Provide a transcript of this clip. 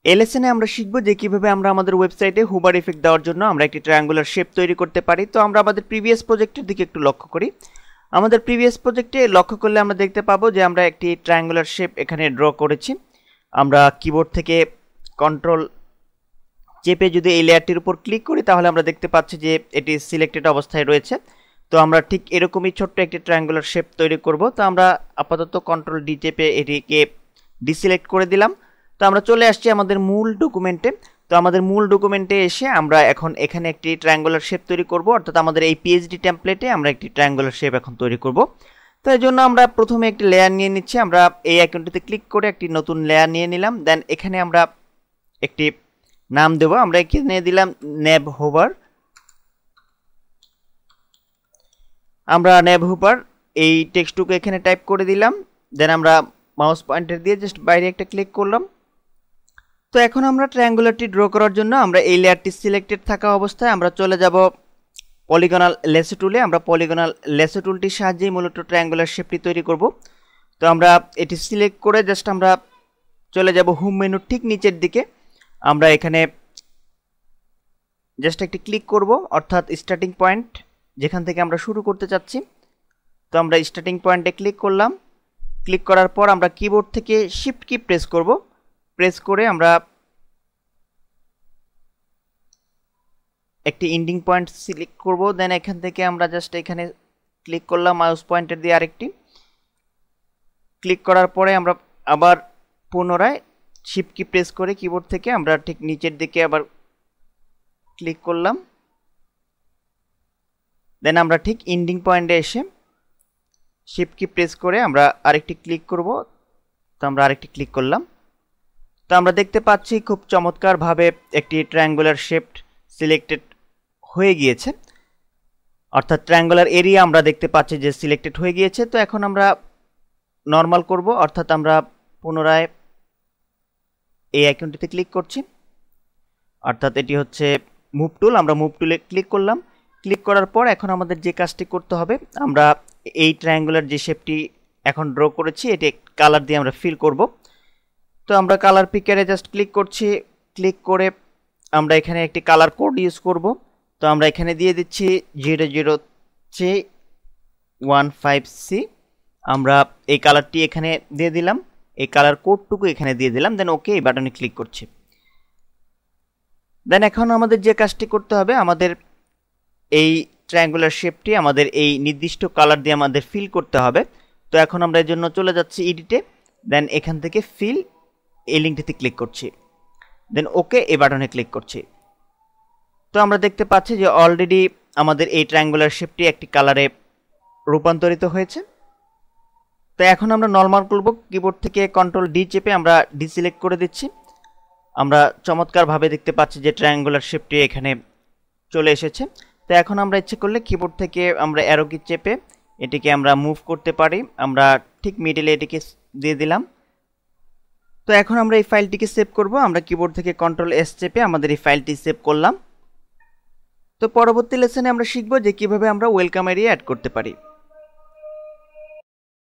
এই লেসনে আমরা শিখব যে কিভাবে আমরা আমাদের ওয়েবসাইটে হুবার ইফেক্ট দেওয়ার জন্য আমরা একটি ট্রায়াঙ্গুলার শেপ তৈরি করতে পারি। তো আমরা আমাদের প্রিভিয়াস প্রজেক্টের দিকে একটু লক্ষ্য করি। আমাদের প্রিভিয়াস প্রজেক্টে লক্ষ্য করলে আমরা দেখতে পাবো যে আমরা একটি ট্রায়াঙ্গুলার শেপ এখানে ড্র করেছি। আমরা কিবোর্ড থেকে কন্ট্রোল চেপে যদি এই লেয়ারটির উপর ক্লিক করি তাহলে আমরা দেখতে পাচ্ছি যে এটি সিলেক্টেড অবস্থায় রয়েছে। তো আমরা ঠিক এরকমই ছোট্ট একটি ট্রায়াঙ্গুলার শেপ তৈরি করব। তো আমরা আপাতত কন্ট্রোল ডি চেপে এটিকে ডিসিলেক্ট করে দিলাম। তো আমরা চলে আসছি আমাদের মূল ডকুমেন্টে। তো আমাদের মূল ডকুমেন্টে এসে আমরা এখন এখানে একটি ট্রায়াঙ্গুলার শেপ তৈরি করব, অর্থাৎ আমাদের এই পিএইচডি টেমপ্লেটে আমরা একটি ট্রায়াঙ্গুলার শেপ এখন তৈরি করব। তো এর জন্য আমরা প্রথমে একটি লেয়ার নিয়ে নিচ্ছি। আমরা এই আইকনটিতে ক্লিক করে একটি নতুন লেয়ার নিয়ে নিলাম। দেন এখানে আমরা একটি নাম দেব। আমরা এখানে দিলাম নেভ হোভার। আমরা নেভ হোভার এই টেক্সটটুকু এখানে টাইপ করে দিলাম। দেন আমরা মাউস পয়েন্টার দিয়ে জাস্ট বাইরে একটা ক্লিক করলাম। তো এখন আমরা ট্রায়াঙ্গুলারটি ড্র করার জন্য আমরা এই লেয়ারটি সিলেক্টেড থাকা অবস্থায় আমরা চলে যাব পলিগনাল লেসো টুলে। আমরা পলিগনাল লেসো টুলটির সাহায্যেই মূলত ট্রায়াঙ্গুলার শেপটি তৈরি করব। তো আমরা এটি সিলেক্ট করে জাস্ট আমরা চলে যাব হোম মেনুর ঠিক নিচের দিকে। আমরা এখানে জাস্ট একটি ক্লিক করব, অর্থাৎ স্টার্টিং পয়েন্ট যেখান থেকে আমরা শুরু করতে চাচ্ছি। তো আমরা স্টার্টিং পয়েন্টে ক্লিক করলাম। ক্লিক করার পর আমরা কিবোর্ড থেকে শিফট কি প্রেস করব। প্রেস করে আমরা একটি এন্ডিং পয়েন্ট সিলেক্ট করব। দেন এখান থেকে আমরা জাস্ট এখানে ক্লিক করলাম মাউস পয়েন্টার দিয়ে আরেকটি ক্লিক করার পরে আমরা আবার পুনরায় শিফট কি প্রেস করে কিবোর্ড থেকে আমরা ঠিক নিচের দিকে আবার ক্লিক করলাম। দেন আমরা ঠিক এন্ডিং পয়েন্টে এসে শিফট কি প্রেস করে আমরা আরেকটি ক্লিক করব। তো আমরা আরেকটি ক্লিক করলাম। তো আমরা দেখতে পাচ্ছি খুব চমৎকারভাবে একটি ট্রায়াঙ্গুলার শেপ সিলেক্টেড হয়ে গিয়েছে, অর্থাৎ ট্রায়াঙ্গুলার এরিয়া আমরা দেখতে পাচ্ছি যে সিলেক্টেড হয়ে গিয়েছে। তো এখন আমরা নর্মাল করব, অর্থাৎ আমরা পুনরায় এই আইকনটিতে ক্লিক করছি, অর্থাৎ এটি হচ্ছে মুভ টুল। আমরা মুভ টুলে ক্লিক করলাম। ক্লিক করার পর এখন আমাদের যে কাজটি করতে হবে, আমরা এই ট্রায়াঙ্গুলার যে শেপটি এখন ড্র করেছি এটি কালার দিয়ে আমরা ফিল করব। তো আমরা কালার পিকারে জাস্ট ক্লিক করছি। ক্লিক করে আমরা এখানে একটি কালার কোড ইউজ করব। তো আমরা এখানে দিয়ে দিচ্ছি 00C15C। আমরা এই কালারটি এখানে দিয়ে দিলাম, এই কালার কোডটুকু এখানে দিয়ে দিলাম। দেন ওকে এই বাটনে ক্লিক করছি। দেন এখন আমাদের যে কাজটি করতে হবে, আমাদের এই ট্রায়াঙ্গুলার শেপটি আমাদের এই নির্দিষ্ট কালার দিয়ে আমাদের ফিল করতে হবে। তো এখন আমরা এর জন্য চলে যাচ্ছি এডিটে। দেন এখান থেকে ফিল এই লিঙ্কটিতে ক্লিক করছি। দেন ওকে এই বাটনে ক্লিক করছি। তো আমরা দেখতে পাচ্ছি যে অলরেডি আমাদের এই ট্রায়াঙ্গুলার শেপটি একটি কালারে রূপান্তরিত হয়েছে। তো এখন আমরা নরমাল করব। কিবোর্ড থেকে কন্ট্রোল ডি চেপে আমরা ডিসিলেক্ট করে দিচ্ছি। আমরা চমৎকারভাবে দেখতে পাচ্ছি যে ট্রায়াঙ্গুলার শেপটি এখানে চলে এসেছে। তো এখন আমরা ইচ্ছে করলে কিবোর্ড থেকে আমরা অ্যারো কি চেপে এটিকে আমরা মুভ করতে পারি। আমরা ঠিক মিডলে এটিকে দিয়ে দিলাম। তো এখন আমরা এই ফাইলটিকে সেভ করব। আমরা কিবোর্ড থেকে কন্ট্রোল এস চেপে আমাদের এই ফাইলটি সেভ করলাম। তো পরবর্তী লেসনে আমরা শিখব যে কিভাবে আমরা ওয়েলকাম এরিয়া অ্যাড করতে পারি।